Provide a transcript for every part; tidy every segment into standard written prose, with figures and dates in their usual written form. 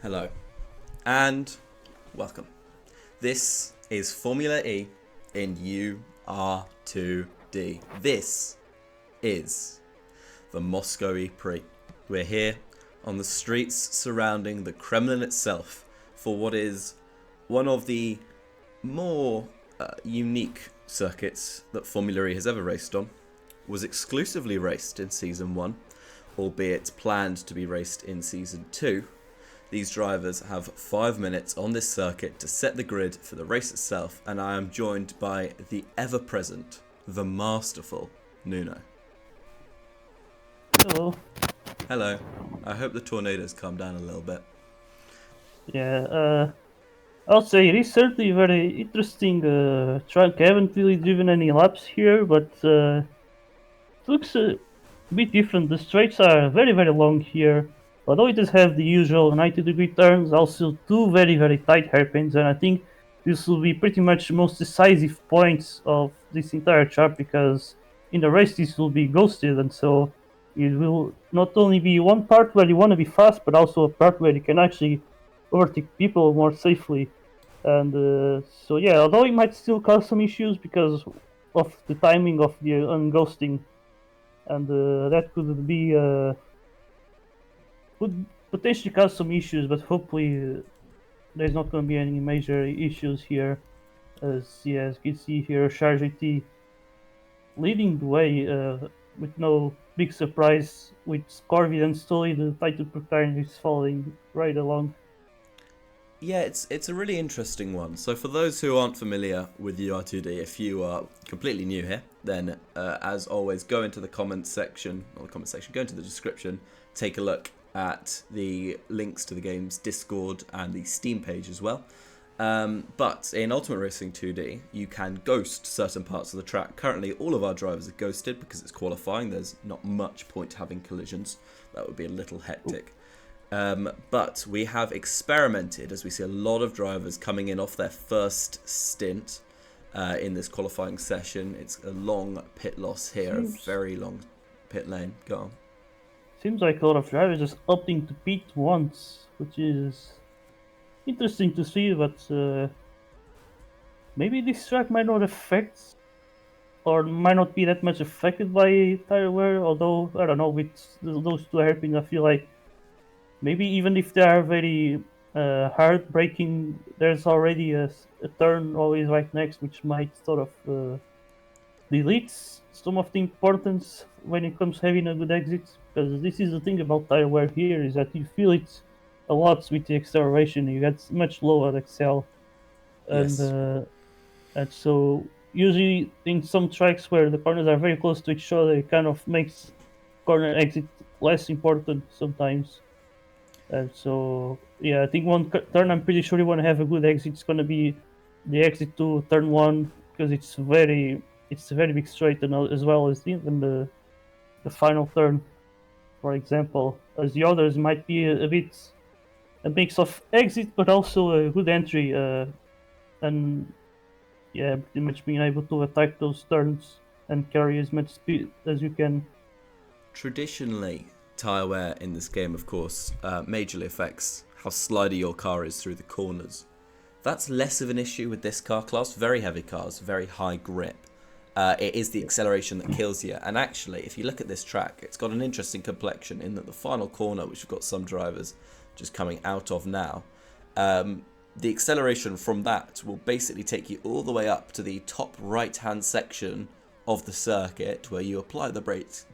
Hello, and welcome. This is Formula E in UR2D. This is the Moscow ePrix. We're here on the streets surrounding the Kremlin itself for what is one of the more unique circuits that Formula E has ever raced on. Was exclusively raced in Season 1, albeit planned to be raced in Season 2. These drivers have 5 minutes on this circuit to set the grid for the race itself, and I am joined by the ever-present, the masterful Nuno. Hello. Hello. I hope the tornadoes calm down a little bit. Yeah, I'll say it is certainly a very interesting track. I haven't really driven any laps here, but it looks a bit different. The straights are very, very long here. Although it does have the usual 90-degree turns, also two very, very tight hairpins, and I think this will be pretty much the most decisive points of this entire track because in the race this will be ghosted, and so it will not only be one part where you want to be fast, but also a part where you can actually overtake people more safely. And so yeah, although it might still cause some issues because of the timing of the unghosting, and that could potentially cause some issues, but hopefully there's not going to be any major issues here. As you can see here, Charge T leading the way with no big surprise, with Corvid and Stolly, the title protagonist, is following right along. Yeah, it's a really interesting one. So for those who aren't familiar with UR2D, if you are completely new here, then as always, go into the comments section, go into the description, take a look at the links to the game's Discord and the Steam page as well. But in Ultimate Racing 2D, you can ghost certain parts of the track. Currently, all of our drivers are ghosted because it's qualifying. There's not much point having collisions. That would be a little hectic. But we have experimented, as we see a lot of drivers coming in off their first stint in this qualifying session. It's a long pit loss here, a very long pit lane. Go on. Seems like a lot of drivers just opting to pit once, which is interesting to see, but maybe this track might not affect or might not be that much affected by tire wear, although I don't know, with those two hairpins I feel like maybe even if they are very hard braking, there's already a turn always right next, which might sort of deletes some of the importance when it comes having a good exit. Because this is the thing about tire wear here is that you feel it a lot with the acceleration. You get much lower accel, and Yes. and so usually in some tracks where the corners are very close to each other, it kind of makes corner exit less important sometimes. And so yeah, I think one turn I'm pretty sure you want to have a good exit. It's going to be the exit to turn one because it's a very big straight, and as well as even the final turn, for example, as the others might be a bit a mix of exit but also a good entry, and yeah, pretty much being able to attack those turns and carry as much speed as you can. Traditionally, tyre wear in this game, of course, majorly affects how slidey your car is through the corners. That's less of an issue with this car class. Very heavy cars, very high grip. It is the acceleration that kills you. And actually, if you look at this track, it's got an interesting complexion in that the final corner, which we've got some drivers just coming out of now, the acceleration from that will basically take you all the way up to the top right-hand section of the circuit where you apply the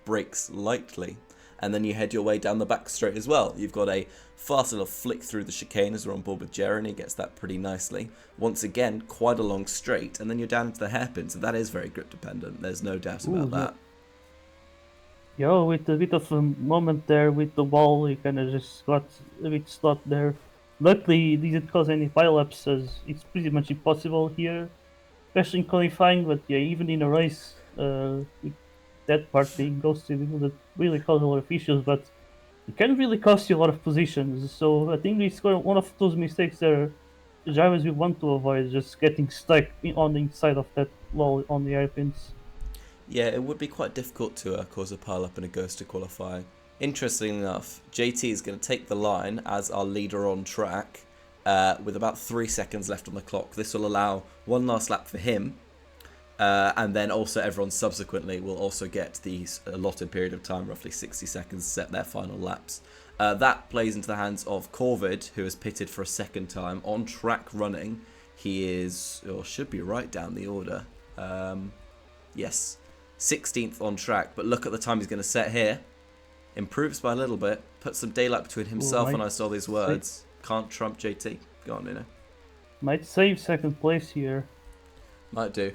brakes lightly, and then you head your way down the back straight as well. You've got a fast little flick through the chicane as we're on board with Jeremy, gets that pretty nicely. Once again, quite a long straight, and then you're down into the hairpin, so that is very grip dependent, there's no doubt about that. Yeah, with a bit of a moment there with the ball, he kind of just got a bit stuck there. Luckily, it didn't cause any pileups, as it's pretty much impossible here, especially in qualifying. But yeah, even in a race, with that part being ghosted, it would really cause a lot of issues. But it can really cost you a lot of positions. So I think it's one of those mistakes that the drivers will want to avoid, just getting stuck on the inside of that wall on the hairpins. Yeah, it would be quite difficult to cause a pile up in a ghost to qualify. Interestingly enough, JT is going to take the line as our leader on track with about 3 seconds left on the clock. This will allow one last lap for him, and then also everyone subsequently will also get the allotted period of time, roughly 60 seconds, to set their final laps. That plays into the hands of Corvid, who has pitted for a second time on track running. He is, or should be right down the order. Yes, 16th on track, but look at the time he's going to set here. Improves by a little bit, puts some daylight between himself and I saw these words. Can't trump JT. Go on, Nuno. Might save second place here. Might do.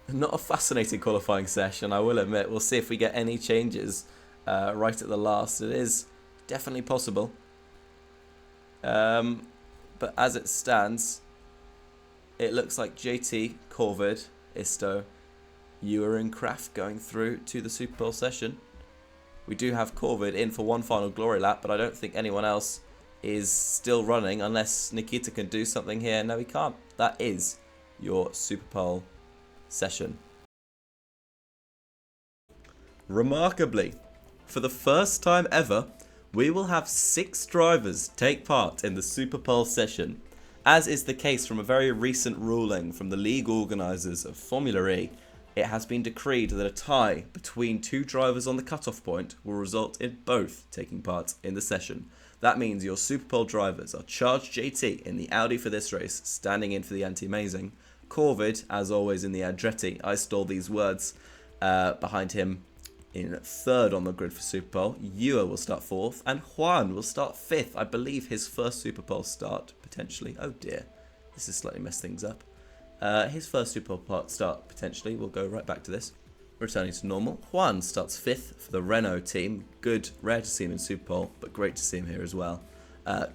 Not a fascinating qualifying session, I will admit. We'll see if we get any changes right at the last. It is definitely possible. But as it stands, it looks like JT, Corvid, Isto, UR and Kraft going through to the Super Bowl session. We do have Corvid in for one final glory lap, but I don't think anyone else is still running unless Nikita can do something here. No, he can't. That is your Super Bowl session. Remarkably, for the first time ever, we will have 6 drivers take part in the Super Bowl session, as is the case from a very recent ruling from the league organisers of Formula E. It has been decreed that a tie between 2 drivers on the cutoff point will result in both taking part in the session. That means your Super Bowl drivers are Charged JT in the Audi for this race, standing in for the Anti-Amazing. Corvid, as always, in the Andretti. I stole these words behind him in 3rd on the grid for Super Bowl. UR will start 4th, and Juan will start 5th. I believe his first Super Bowl start, potentially. Oh dear, this has slightly messed things up. His first Super Bowl start, potentially. We'll go right back to this. Returning to normal. Juan starts 5th for the Renault team. Good, rare to see him in Super Bowl, but great to see him here as well.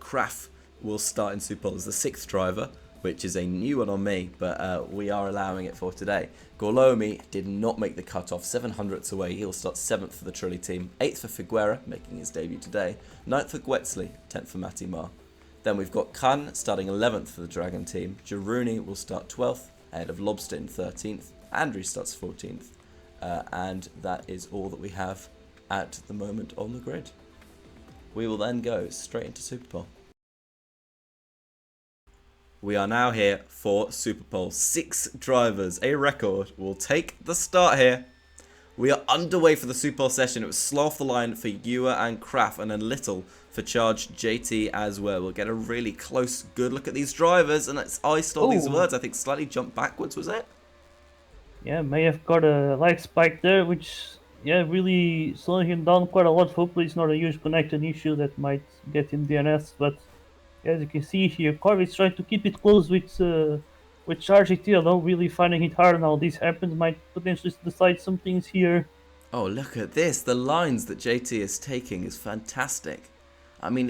Kraft will start in Super Bowl as the 6th driver, which is a new one on me, but we are allowing it for today. Gorlomi did not make the cut-off, 700ths away. He'll start 7th for the Trulli team. 8th for Figuera, making his debut today. 9th for Guetzli, 10th for Matti Mar. Then we've got Khan starting 11th for the Dragon team. Jaruni will start 12th, ahead of Lobster 13th. Andrew starts 14th. And that is all that we have at the moment on the grid. We will then go straight into Super Bowl. We are now here for Super Bowl. 6 drivers, a record, will take the start here. We are underway for the Super Bowl session. It was slow off the line for UR and Kraft, and a little for Charged JT as well. We'll get a really close, good look at these drivers. And I stole these words. I think slightly jumped backwards, was it? Yeah, may have got a light spike there, which, yeah, really slowing him down quite a lot. Hopefully it's not a huge connection issue that might get him DNS, but as you can see here, Corvid's trying to keep it close with Charge GT, although really finding it hard now. This happens, might potentially decide some things here. Oh, look at this. The lines that JT is taking is fantastic. I mean,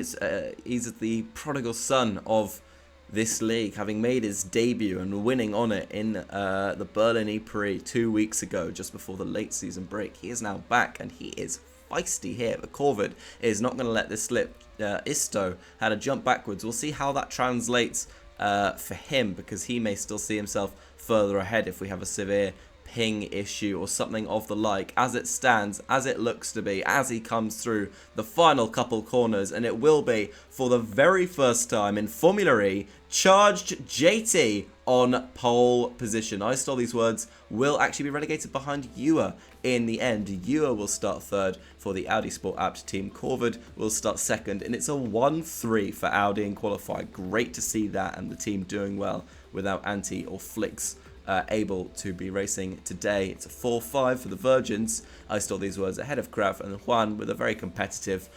he's the prodigal son of this league, having made his debut and winning on it in the Berlin ePrix 2 weeks ago, just before the late season break. He is now back, and he is feisty here. But Corvid is not going to let this slip. Isto had a jump backwards. We'll see how that translates for him, because he may still see himself further ahead if we have a severe ping issue or something of the like. As it stands, as it looks to be, as he comes through the final couple corners, and it will be for the very first time in Formula E, Charged JT on pole position. I stole these words. Will actually be relegated behind UR in the end. UR will start 3rd for the Audi Sport Apt team. Corvid will start 2nd, and it's a 1-3 for Audi in qualifying. Great to see that, and the team doing well without Anti or Flicks able to be racing today. It's a 4-5 for the Virgins. I stole these words ahead of Kraft and Juan with a very competitive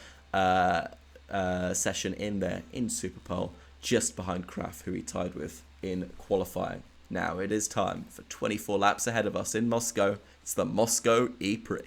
session in there in Super Bowl, just behind Kraft, who he tied with in qualifying. Now it is time for 24 laps ahead of us in Moscow. It's the Moscow ePrix.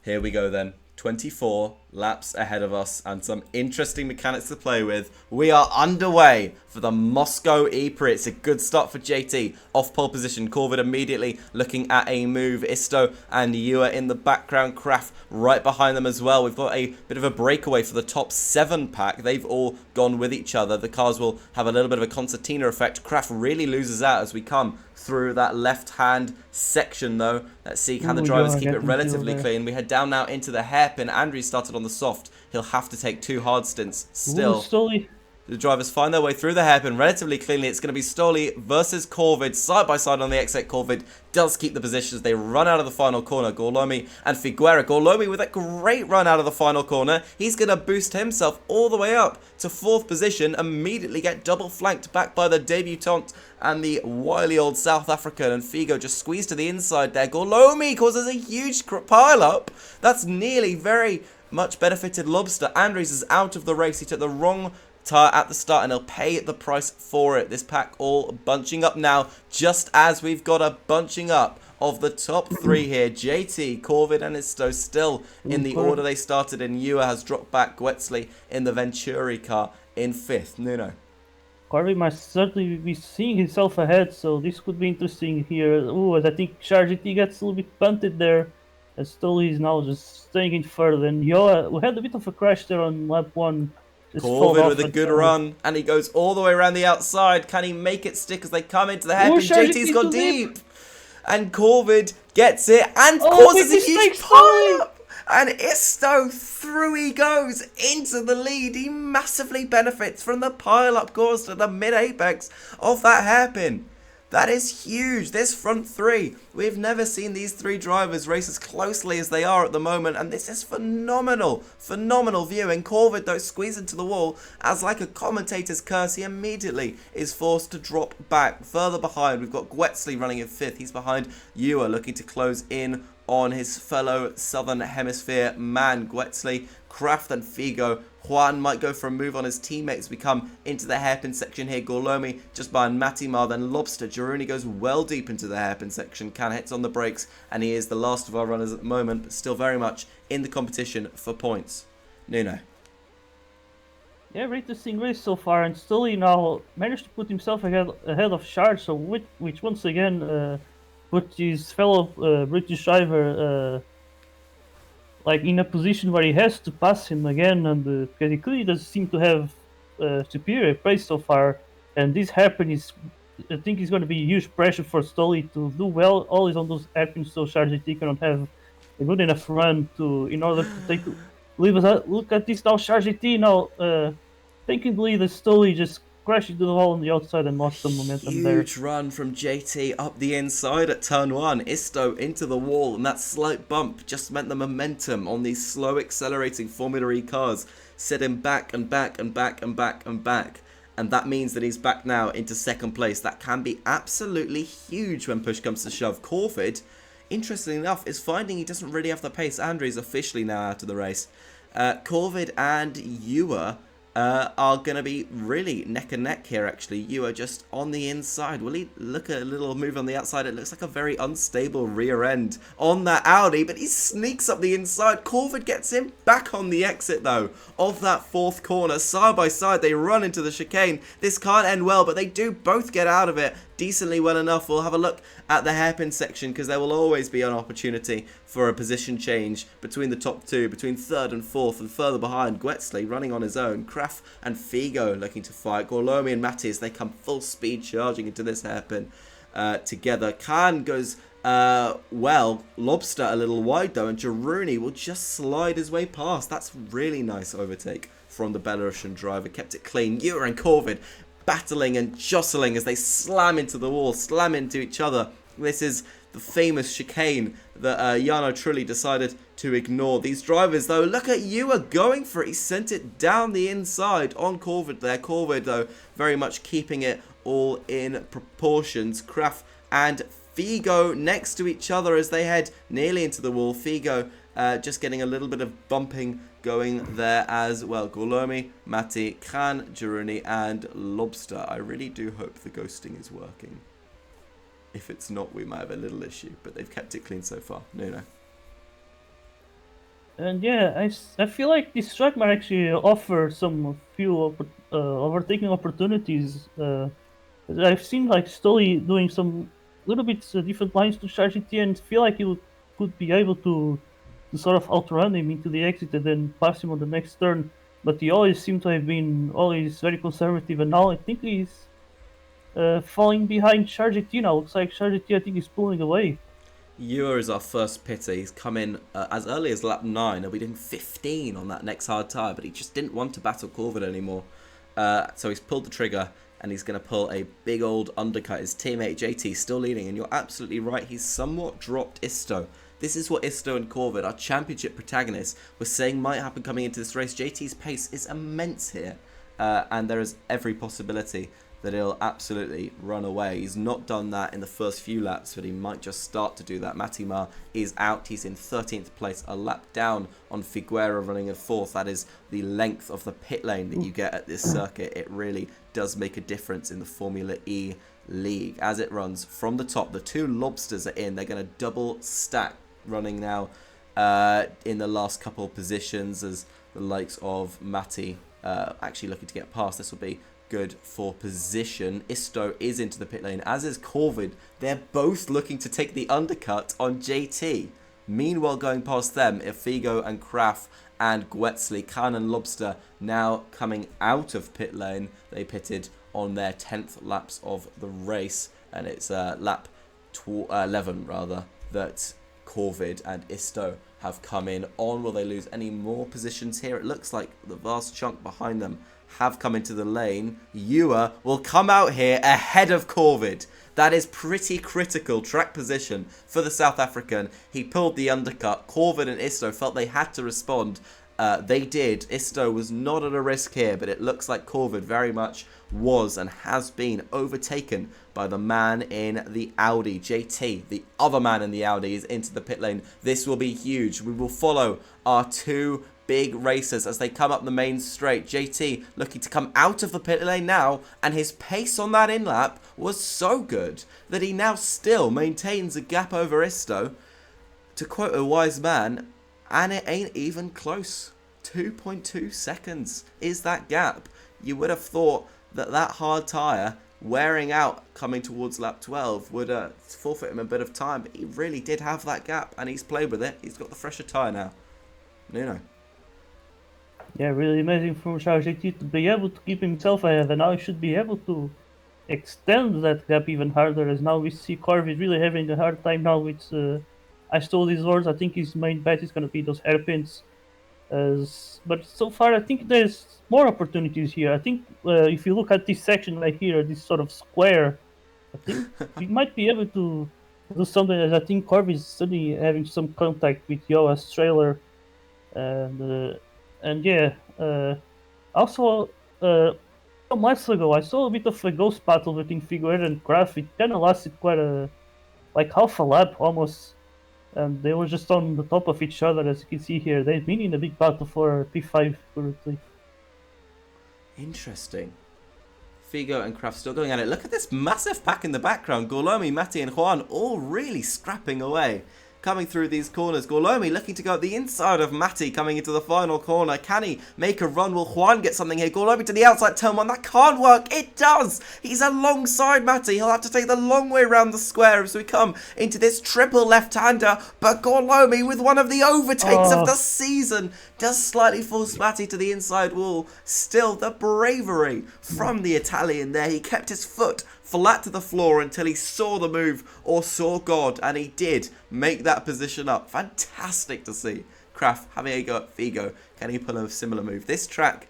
Here we go then. 24 laps ahead of us and some interesting mechanics to play with. We are underway for the Moscow ePrix. It's a good start for JT. Off pole position, Corvid immediately looking at a move. Isto and Ewer in the background. Kraft right behind them as well. We've got a bit of a breakaway for the top 7 pack. They've all gone with each other. The cars will have a little bit of a concertina effect. Kraft really loses out as we come through that left-hand section, though. Let's see, can the drivers keep it relatively clean? We head down now into the hairpin. Andrew started on the soft. He'll have to take 2 hard stints still. Ooh, the drivers find their way through the hairpin relatively cleanly. It's going to be Stoli versus Corvid, side by side on the exit. Corvid does keep the positions. They run out of the final corner. Gorlomi and Figuera. Gorlomi with a great run out of the final corner. He's going to boost himself all the way up to 4th position. Immediately get double flanked back by the debutant and the wily old South African. And Figo just squeezed to the inside there. Gorlomi causes a huge pile up. That's nearly very much benefited Lobster. Andres is out of the race. He took the wrong tire at the start and he'll pay the price for it. This pack all bunching up now, just as we've got a bunching up of the top 3 here. JT, Corvid and Isto still in the order they started in. Ewer has dropped back. Gwetsley in the Venturi car in 5th. Nuno. Corvid might certainly be seeing himself ahead, so this could be interesting here. Ooh, as I think GT gets a little bit punted there, as Stoli is now just staying in further. And Yoa, we had a bit of a crash there on lap 1. Corvid with a good run, and he goes all the way around the outside. Can he make it stick as they come into the hairpin? JT's gone deep. And Corvid gets it and causes a huge pile-up. And Isto, through he goes into the lead. He massively benefits from the pile-up caused at the mid-apex of that hairpin. That is huge. This front 3, we've never seen these 3 drivers race as closely as they are at the moment, and this is phenomenal. Phenomenal viewing. Corvid, though, squeezed into the wall as like a commentator's curse. He immediately is forced to drop back. Further behind, we've got Gwetsley running in 5th. He's behind Ewer, looking to close in on his fellow Southern Hemisphere man. Gwetsley, Kraft and Figo. Juan might go for a move on his teammates. We come into the hairpin section here. Gorlomi just behind Matimar, then Lobster. Jaruni goes well deep into the hairpin section. Can hits on the brakes, and he is the last of our runners at the moment, but still very much in the competition for points. Nuno. Yeah, very interesting race so far, and Stoli now managed to put himself ahead of Shard, so which once again put his fellow British driver like in a position where he has to pass him again, and because he clearly does seem to have superior pace so far, and this hairpin is, I think, is going to be huge pressure for Stoli to do well always on those hairpins, so GT cannot have a good enough run in order to take. Look at this now, GT now taking the lead as Stoli just crashed into the wall on the outside and lost some momentum there. Huge run from JT up the inside at turn 1. Isto into the wall, and that slight bump just meant the momentum on these slow accelerating Formula E cars set him back and back and back and back and back. And that means that he's back now into 2nd place. That can be absolutely huge when push comes to shove. Corvid, interestingly enough, is finding he doesn't really have the pace. Andre's officially now out of the race. Corvid and Ewer are going to be really neck and neck here, actually. You are just on the inside. Will he look at a little move on the outside? It looks like a very unstable rear end on that Audi, but he sneaks up the inside. Corvid gets him back on the exit, though, of that 4th corner. Side by side, they run into the chicane. This can't end well, but they do both get out of it decently well enough. We'll have a look at the hairpin section, because there will always be an opportunity for a position change between the top 2, between 3rd and 4th, and further behind, Gwetsley running on his own. Kraft and Figo looking to fight. Gorlomi and Matty as they come full speed charging into this hairpin together. Khan goes well. Lobster a little wide though, and Jaruni will just slide his way past. That's really nice overtake from the Belarusian driver. Kept it clean. Ewer and Corvid battling and jostling as they slam into the wall, slam into each other. This is the famous chicane that Jarno Trulli decided to ignore. These drivers, though, look at Ewer going for it. He sent it down the inside on Corvid there. Corvid, though, very much keeping it all in proportions. Kraft and Figo next to each other as they head nearly into the wall. Figo just getting a little bit of bumping going there as well. Gorlomi, Matti, Khan, Jaruni, and Lobster. I really do hope the ghosting is working. If it's not, we might have a little issue, but they've kept it clean so far. No. And yeah, I feel like this track might actually offer some few overtaking opportunities. I've seen like Stolly doing some little bit different lines to Charge GT and feel like you could be able to sort of outrun him into the exit and then pass him on the next turn. But he always seemed to have been always very conservative, and now I think he's falling behind Charge GT now. Looks like Charge GT I think is pulling away. UR is our first pitter. He's come in as early as lap 9. He'll be doing 15 on that next hard tyre, but he just didn't want to battle Corvid anymore. So he's pulled the trigger, and he's going to pull a big old undercut. His teammate JT still leading, and you're absolutely right. He's somewhat dropped Isto. This is what Isto and Corvid, our championship protagonists, were saying might happen coming into this race. JT's pace is immense here, and there is every possibility that he'll absolutely run away. He's not done that in the first few laps, but he might just start to do that. Matimar is out. He's in 13th place, a lap down on Figueira running in 4th. That is the length of the pit lane that you get at this circuit. It really does make a difference in the Formula E league. As it runs from the top, the two lobsters are in. They're going to double stack running now in the last couple of positions as the likes of Mati actually looking to get past. This will be good for position. Isto is into the pit lane, as is Corvid. They're both looking to take the undercut on JT. Meanwhile, going past them, Figo and Kraft and Guetzli, Khan and Lobster now coming out of pit lane. They pitted on their 10th laps of the race, and it's lap 11 rather that Corvid and Isto have come in on. Will they lose any more positions here? It looks like the vast chunk behind them have come into the lane. Ewer will come out here ahead of Corvid. That is pretty critical track position for the South African. He pulled the undercut. Corvid and Isto felt they had to respond. They did. Isto was not at a risk here, but it looks like Corvid very much was and has been overtaken by the man in the Audi. JT, the other man in the Audi, is into the pit lane. This will be huge. We will follow our two big racers as they come up the main straight. JT looking to come out of the pit lane now, and his pace on that in-lap was so good that he now still maintains a gap over Isto. To quote a wise man, and it ain't even close. 2.2 seconds is that gap. You would have thought that that hard tyre wearing out coming towards lap 12 would forfeit him a bit of time, but he really did have that gap, and he's played with it. He's got the fresher tyre now. Nuno. Yeah, really amazing from Charles GT to be able to keep himself ahead, and now he should be able to extend that gap even harder, as now we see Corvid really having a hard time now with I stole these words. I think his main bet is going to be those hairpins. But so far, I think there's more opportunities here. I think if you look at this section right here, this sort of square, I think we might be able to do something. As I think Corby is suddenly having some contact with Yoa's trailer, and yeah. Also, some months ago, I saw a bit of a ghost battle between Figueira and Kraft. It kind of lasted quite like half a lap almost, and they were just on the top of each other, as you can see here. They've been in a big battle for P5 currently. Interesting. Figo and Kraft still going at it. Look at this massive pack in the background. Gorlomi, Mati and Juan all really scrapping away. Coming through these corners. Gorlomi looking to go at the inside of Mati coming into the final corner. Can he make a run? Will Juan get something here? Gorlomi to the outside, turn one. That can't work. It does. He's alongside Mati. He'll have to take the long way around the square as we come into this triple left-hander. But Gorlomi with one of the overtakes of the season does slightly force Mati to the inside wall. Still the bravery from the Italian there. He kept his foot flat to the floor until he saw the move or saw God, and he did make that position up. Fantastic to see. Kraft having a go at Figo. Can he pull a similar move? This track,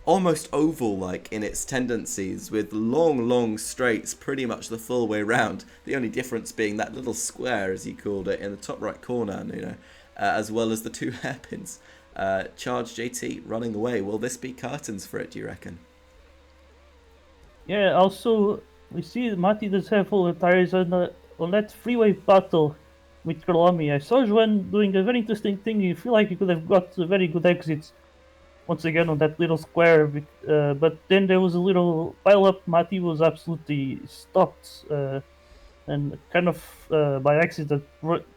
almost oval-like in its tendencies, with long straights pretty much the full way round. The only difference being that little square, as he called it, in the top right corner, as well as the two hairpins. Charge JT running away. Will this be curtains for it, do you reckon? Yeah, also, we see Mati does have all the tires on that freeway battle with Gorlomi. I saw Juan doing a very interesting thing. You feel like he could have got a very good exits once again on that little square, but then there was a little pile up. Mati was absolutely stopped and kind of by accident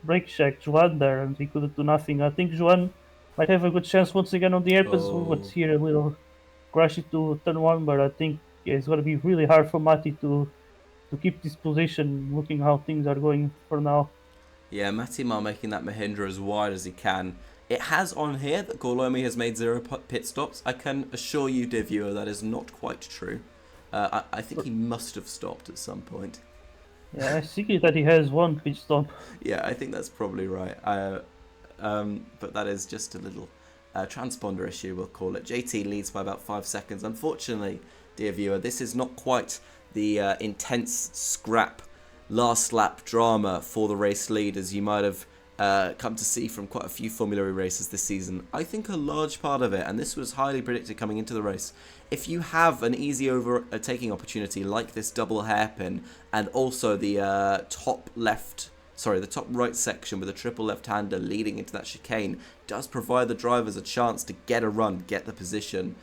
brake checked Juan there, and he couldn't do nothing. I think Juan might have a good chance once again on the airpads. Let's Oh. hear a little crash into turn one, but I think it's going to be really hard for Mati to keep this position, looking how things are going for now. Yeah, Matimar making that Mahindra as wide as he can. It has on here that Gorlomi has made 0 pit stops. I can assure you, dear viewer, that is not quite true. I think he must have stopped at some point. Yeah, I see that he has one pit stop. Yeah, I think that's probably right. But that is just a little transponder issue, we'll call it. JT leads by about 5 seconds. Unfortunately, dear viewer, this is not quite the intense scrap last lap drama for the race lead, as you might have come to see from quite a few Formula E races this season. I think a large part of it, and this was highly predicted coming into the race, if you have an easy overtaking opportunity like this double hairpin, and also the top right section with a triple left-hander leading into that chicane, does provide the drivers a chance to get a run, get the position.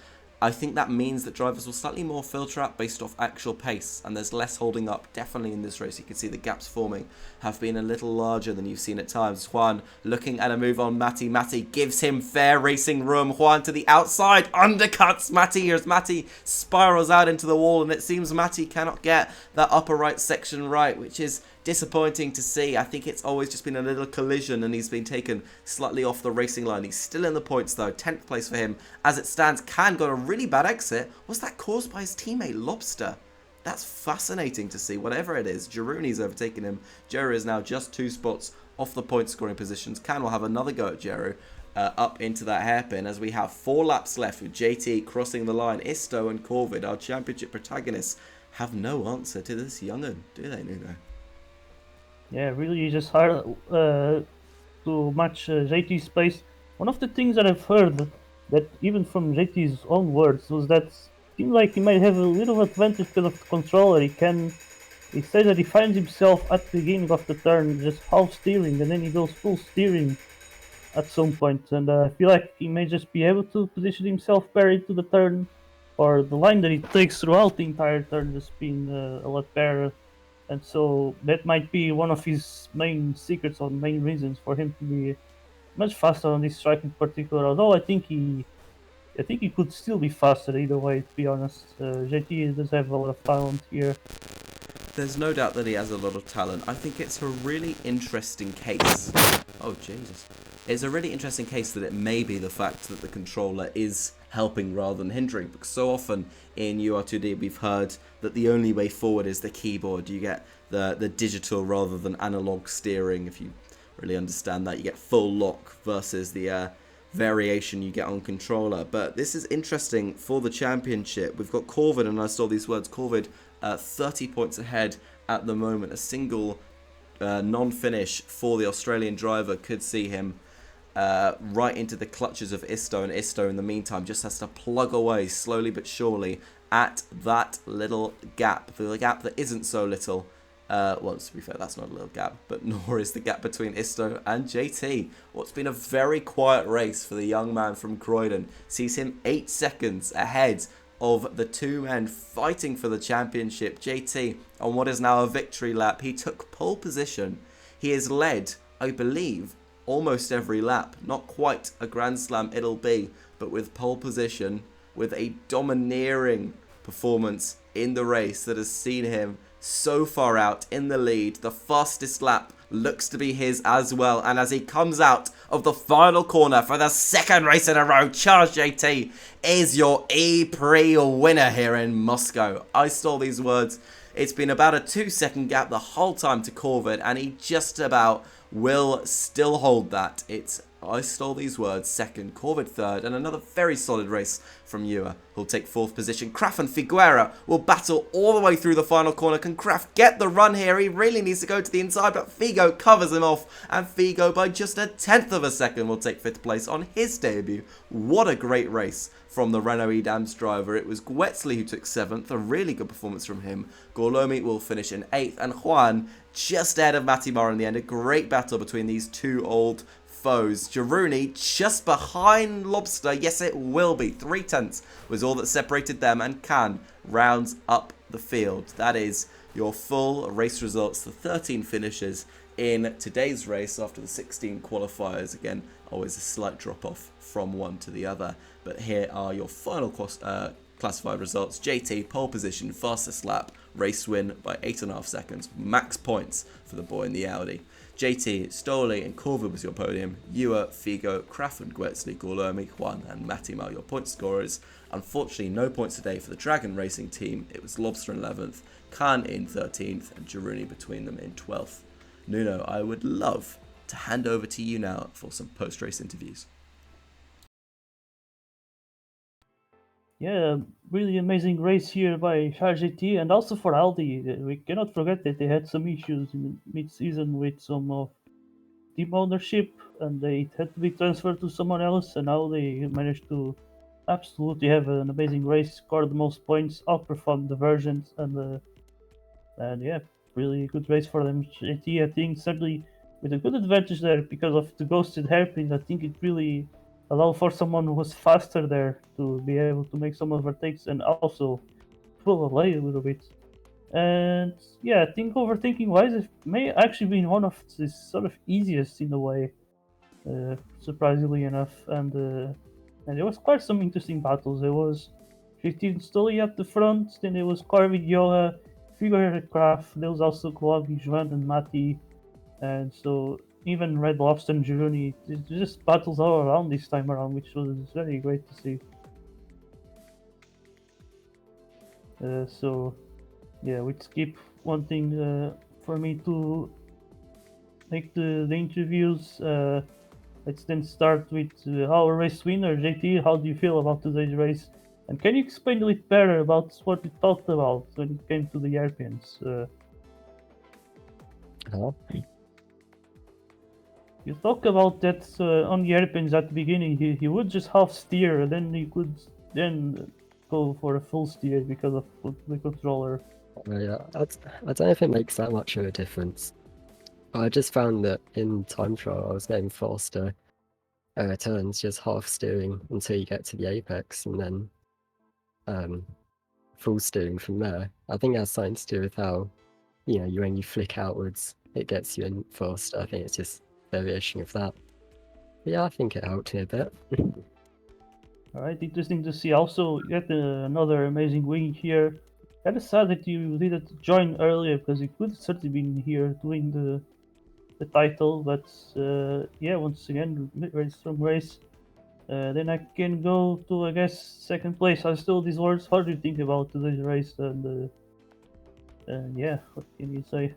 I think that means that drivers will slightly more filter out based off actual pace, and there's less holding up. Definitely in this race, you can see the gaps forming have been a little larger than you've seen at times. Juan looking at a move on Mati. Mati gives him fair racing room. Juan to the outside, undercuts Mati as Mati spirals out into the wall, and it seems Mati cannot get that upper right section right, which is disappointing to see. I think it's always just been a little collision and he's been taken slightly off the racing line. He's still in the points though, 10th place for him. As it stands, Can got a really bad exit. Was that caused by his teammate Lobster? That's fascinating to see, whatever it is. Girouni's overtaken him. Jeru is now just 2 spots off the point scoring positions. Can will have another go at Jeru. Up into that hairpin as we have 4 laps left with JT crossing the line. Isto and Corvid, our championship protagonists, have no answer to this young'un, do they, Nuno? Yeah, really just hard to match JT's pace. One of the things that I've heard, that even from JT's own words, was that it seemed like he might have a little advantage because of the controller. He says that he finds himself at the beginning of the turn just half steering, and then he goes full steering at some point. And I feel like he may just be able to position himself better into the turn, or the line that he takes throughout the entire turn just being a lot better. And so that might be one of his main secrets or main reasons for him to be much faster on this track in particular. Although I think he could still be faster either way. To be honest, JT does have a lot of talent here. There's no doubt that he has a lot of talent. I think it's a really interesting case. Oh, Jesus. It's a really interesting case that it may be the fact that the controller is helping rather than hindering. Because so often in UR2D we've heard that the only way forward is the keyboard. You get the digital rather than analog steering. If you really understand that, you get full lock versus the variation you get on controller. But this is interesting for the championship. We've got Corvid, and I saw these words, Corvid 30 points ahead at the moment. A single non-finish for the Australian driver could see him right into the clutches of Isto, and Isto in the meantime just has to plug away slowly but surely at that little gap, the gap that isn't so little. Well, to be fair, that's not a little gap, but nor is the gap between Isto and JT. What's been a very quiet race for the young man from Croydon sees him 8 seconds ahead of the 2 men fighting for the championship. JT, on what is now a victory lap, he took pole position. He has led, I believe, almost every lap. Not quite a Grand Slam it'll be, but with pole position, with a domineering performance in the race that has seen him so far out in the lead. The fastest lap looks to be his as well, and as he comes out of the final corner for the 2nd race in a row, Charles JT is your ePrix winner here in Moscow. I stole these words. It's been about a 2-second gap the whole time to Corvid, and he just about will still hold that. I stole these words, 2nd, Corvid 3rd, and another very solid race from Ewer, who'll take 4th position. Kraft and Figuera will battle all the way through the final corner. Can Kraft get the run here? He really needs to go to the inside, but Figo covers him off, and Figo by just a 10th of a second will take 5th place on his debut. What a great race from the Renault Edams driver. It was Gwetzley who took 7th, a really good performance from him. Gorlomi will finish in 8th, and Juan just ahead of Matimar in the end. A great battle between these 2 old foes. Girouni just behind Lobster. Yes, it will be. 3/10 was all that separated them, and Can rounds up the field. That is your full race results. The 13 finishes In today's race, after the 16 qualifiers, again, always a slight drop off from one to the other. But here are your final classified results. JT, pole position, fastest lap, race win by 8.5 seconds, max points for the boy in the Audi. JT, Stoli and Corvid was your podium. Ewer, Figo, Kraft and Guetzli, Gorlomi, Juan and Matimar your point scorers. Unfortunately, no points today for the Dragon Racing team. It was Lobster in 11th, Khan in 13th and Jaruni between them in 12th. Nuno, I would love to hand over to you now for some post-race interviews. Yeah, really amazing race here by GT and also for Aldi. We cannot forget that they had some issues in mid-season with some of team ownership, and they had to be transferred to someone else, and now they managed to absolutely have an amazing race, score the most points, outperform the versions, and yeah, really good race for them. GT, I think, certainly with a good advantage there because of the ghosted hairpin. I think it really allowed for someone who was faster there to be able to make some overtakes and also pull away a little bit. And yeah, I think overthinking wise, it may actually been one of the sort of easiest in a way, surprisingly enough. And there was quite some interesting battles. There was 15 Stoli at the front, then there was Corvid, Yoa, Figure Craft, there was also Globi, Juan, and Mati, and so even Red Lobster and Gironi. There's just battles all around this time around, which was very great to see. So yeah, we'd skip one thing for me to make the interviews. Let's then start with our race winner, JT. How do you feel about today's race? And can you explain a little better about what we talked about when it came to the airpins? You talk about that on the airpins at the beginning. He would just half steer, and then he could then go for a full steer because of the controller. Yeah, I don't know if it makes that much of a difference. I just found that in time trial I was getting faster turns just half steering until you get to the apex and then full steering from there. I think that's something to do with how, when you flick outwards, it gets you in faster. I think it's just a variation of that. But yeah, I think it helped me a bit. All right, interesting to see. Also, yet another amazing win here. Kind of sad that you didn't join earlier because you could certainly been here doing the title. But yeah, once again, very strong race. Then I can go to, I guess, second place. I still these words. How do you think about today's race? And yeah, what can you say?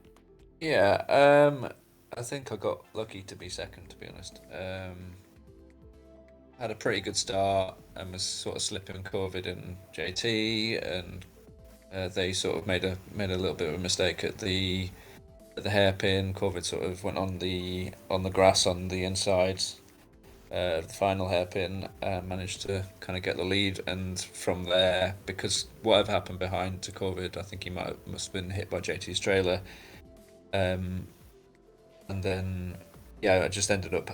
Yeah, I think I got lucky to be second, to be honest. Had a pretty good start and was sort of slipping COVID and JT, and they sort of made a little bit of a mistake at the hairpin. COVID sort of went on the grass on the inside. The final hairpin, managed to kind of get the lead, and from there, because whatever happened behind to COVID, I think he must have been hit by JT's trailer, and then yeah, I just ended up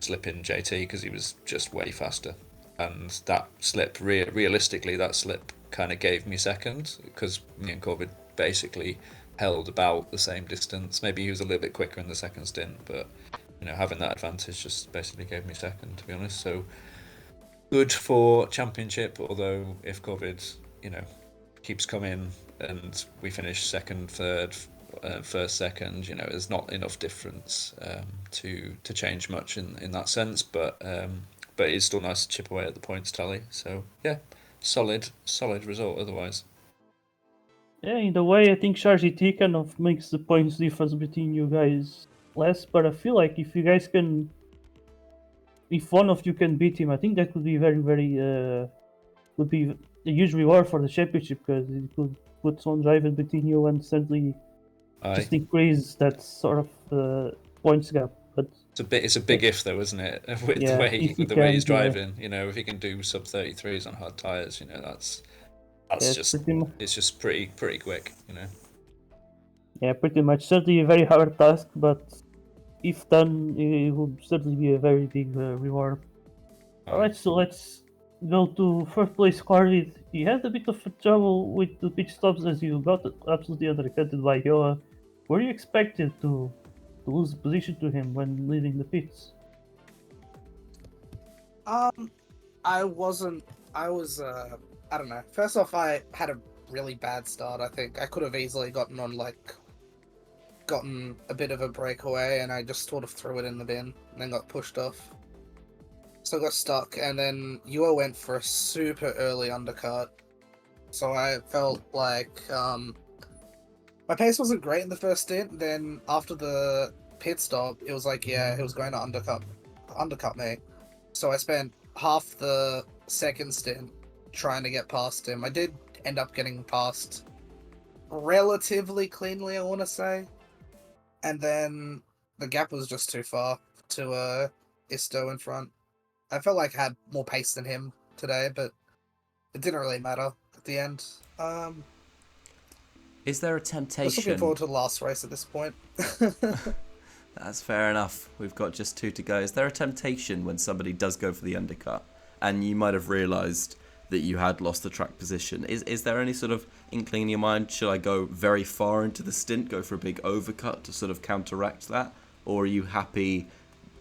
slipping JT because he was just way faster, and that slip realistically that slip kind of gave me second because me and COVID basically held about the same distance. Maybe he was a little bit quicker in the second stint, but having that advantage just basically gave me second, to be honest. So good for championship, although if COVID, keeps coming and we finish second, third, first, second, there's not enough difference to change much in that sense. But it's still nice to chip away at the points tally. So yeah, solid result otherwise. Yeah, in a way, I think GT kind of makes the points difference between you guys less, but I feel like if you guys can, if one of you can beat him, I think that could be very, very, would be a huge reward for the championship because it could put some drive in between you and certainly just increase that sort of points gap. But it's a big if though, isn't it? With yeah, the way he's driving, if he can do sub 33s on hard tires, that's it's just pretty quick, Yeah, pretty much. Certainly a very hard task, but if done, it would certainly be a very big reward. Alright, so let's go to first place Corvid. He had a bit of trouble with the pit stops as you got absolutely undercutted by Yoa. Were you expected to lose position to him when leaving the pits? I wasn't. I was. I don't know. First off, I had a really bad start. I think I could have easily gotten a bit of a breakaway, and I just sort of threw it in the bin and then got pushed off. So I got stuck, and then UR went for a super early undercut. So I felt like my pace wasn't great in the first stint. Then after the pit stop, it was like, yeah, he was going to undercut me. So I spent half the second stint trying to get past him. I did end up getting past relatively cleanly, I want to say. And then the gap was just too far to Isto in front. I felt like I had more pace than him today, but it didn't really matter at the end. Is there a Just looking temptation? forward to the last race at this point. That's fair enough. We've got just 2 to go. Is there a temptation when somebody does go for the undercut and you might have realised that you had lost the track position? Is there any sort of inkling in your mind, should I go very far into the stint, go for a big overcut to sort of counteract that? Or are you happy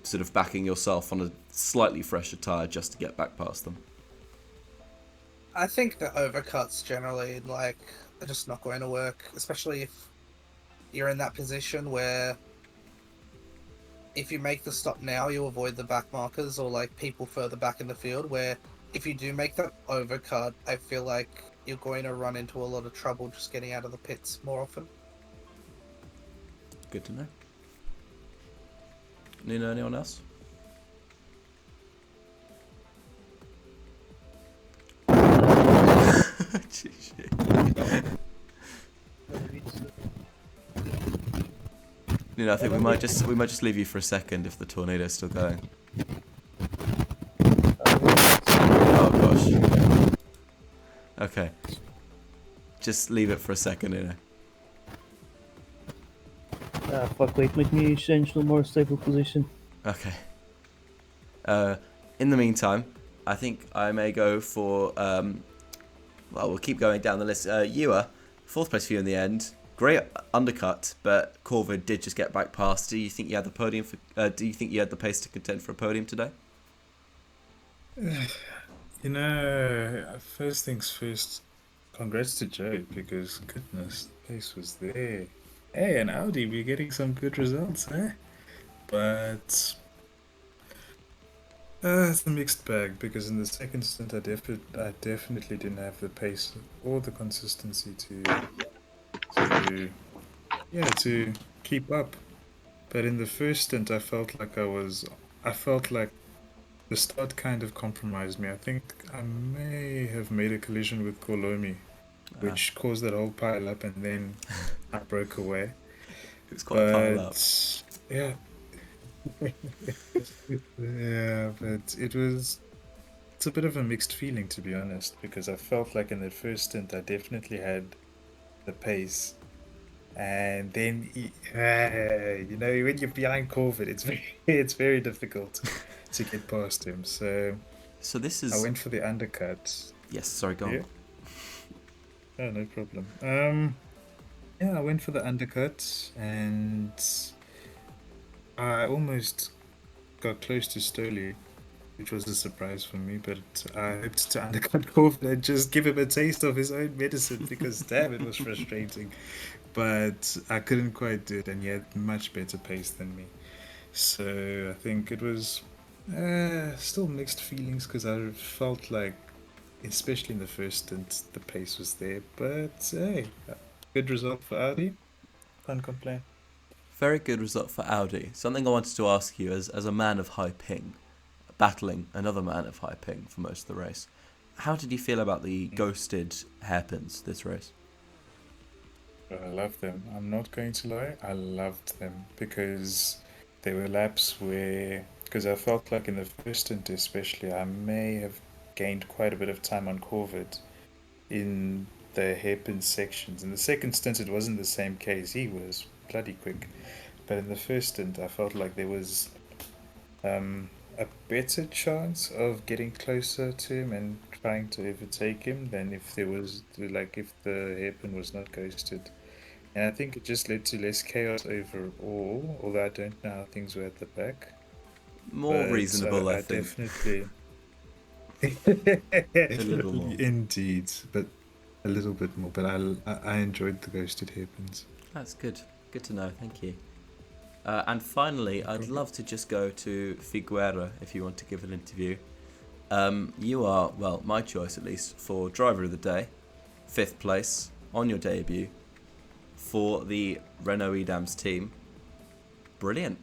sort of backing yourself on a slightly fresher tyre just to get back past them? I think the overcuts generally, are just not going to work, especially if you're in that position where if you make the stop now, you avoid the back markers or people further back in the field, where if you do make that overcut, I feel like you're going to run into a lot of trouble just getting out of the pits more often. Good to know. Nina, anyone else? Nina, I think we might just leave you for a second if the tornado's still going. Oh gosh. Okay. Just leave it for a second, Nina. Fuck, wait, make me change to a more stable position. Okay. In the meantime, I think I may go for, well, we'll keep going down the list. Ewer, 4th place for you in the end. Great undercut, but Corvid did just get back past. Do you think you had the podium do you think you had the pace to contend for a podium today? First things first, congrats to Joe, because goodness, the pace was there. Hey, and Audi, we're getting some good results, eh? But it's a mixed bag, because in the second stint I definitely didn't have the pace or the consistency to keep up. But in the first stint I felt like the start kind of compromised me. I think I may have made a collision with Kolomi, which caused that whole pile up, and then I broke away. It was quite a pile up. Yeah. Yeah, but it's a bit of a mixed feeling, to be honest, because I felt like in the first stint I definitely had the pace, and then when you're behind Corvid, it's very difficult to get past him. So this is. I went for the undercut. Yes, sorry, go on. Yeah. Oh, no problem. I went for the undercut, and I almost got close to Stoli, which was a surprise for me, but I hoped to undercut Corvid and just give him a taste of his own medicine, because damn, it was frustrating. But I couldn't quite do it, and he had much better pace than me. So I think it was still mixed feelings, because I felt like, especially in the first stint, the pace was there. But hey, good result for Audi. Can't complain. Very good result for Audi. Something I wanted to ask you, as a man of high ping, battling another man of high ping for most of the race, how did you feel about the ghosted hairpins this race? I love them. I'm not going to lie. I loved them, because there were laps because I felt like in the first stint especially, I may have gained quite a bit of time on Corvid in the hairpin sections. In the second stint it wasn't the same case. He was bloody quick. But in the first stint I felt like there was a better chance of getting closer to him and trying to overtake him than if there was if the hairpin was not ghosted. And I think it just led to less chaos overall, although I don't know how things were at the back. More But, reasonable, I I think. definitely. A little more. Indeed, but a little bit more. But I enjoyed the ghosted hairpins. That's good. Good to know. Thank you. And finally, I'd problem. love to just go to Figuera if you want to give an interview. You are, well, my choice at least, for driver of the day, 5th place on your debut for the Renault Edams team. Brilliant.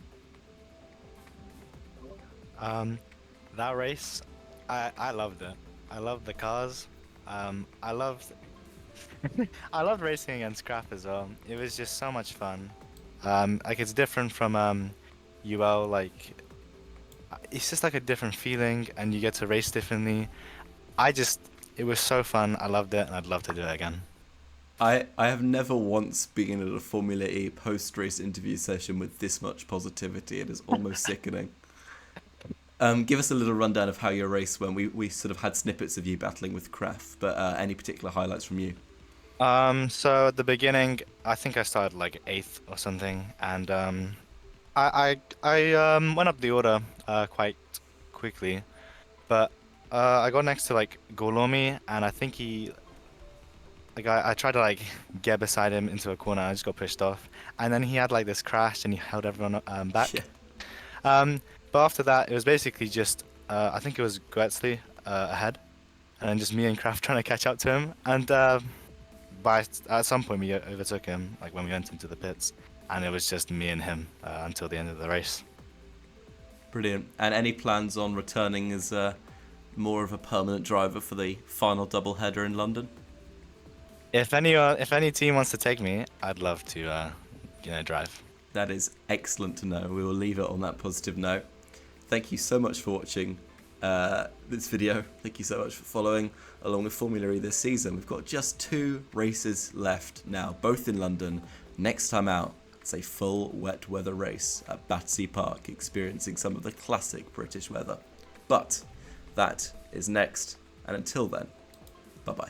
That race, I loved it. I loved the cars. I loved I loved racing against Crap as well. It was just so much fun. Like it's different from UL. Like it's just like a different feeling, and you get to race differently. It was so fun. I loved it, and I'd love to do it again. I have never once been at a Formula E post-race interview session with this much positivity. It is almost sickening. Give us a little rundown of how your race went. We sort of had snippets of you battling with Kraft, but any particular highlights from you? So at the beginning, I think I started like 8th or something, and I went up the order quite quickly, but I got next to like Golomi, and I think I tried to like get beside him into a corner. I just got pushed off, and then he had like this crash, and he held everyone back. Yeah. But after that, it was basically just I think it was Goetzli ahead, and then just me and Kraft trying to catch up to him. And at some point we overtook him, like when we went into the pits, and it was just me and him until the end of the race. Brilliant. And any plans on returning as more of a permanent driver for the final double header in London? If any team wants to take me, I'd love to drive. That is excellent to know. We will leave it on that positive note. Thank you so much for watching this video. Thank you so much for following along with Formula E this season. We've got just 2 races left now, both in London. Next time out, it's a full wet weather race at Battersea Park, experiencing some of the classic British weather. But that is next, and until then, bye-bye.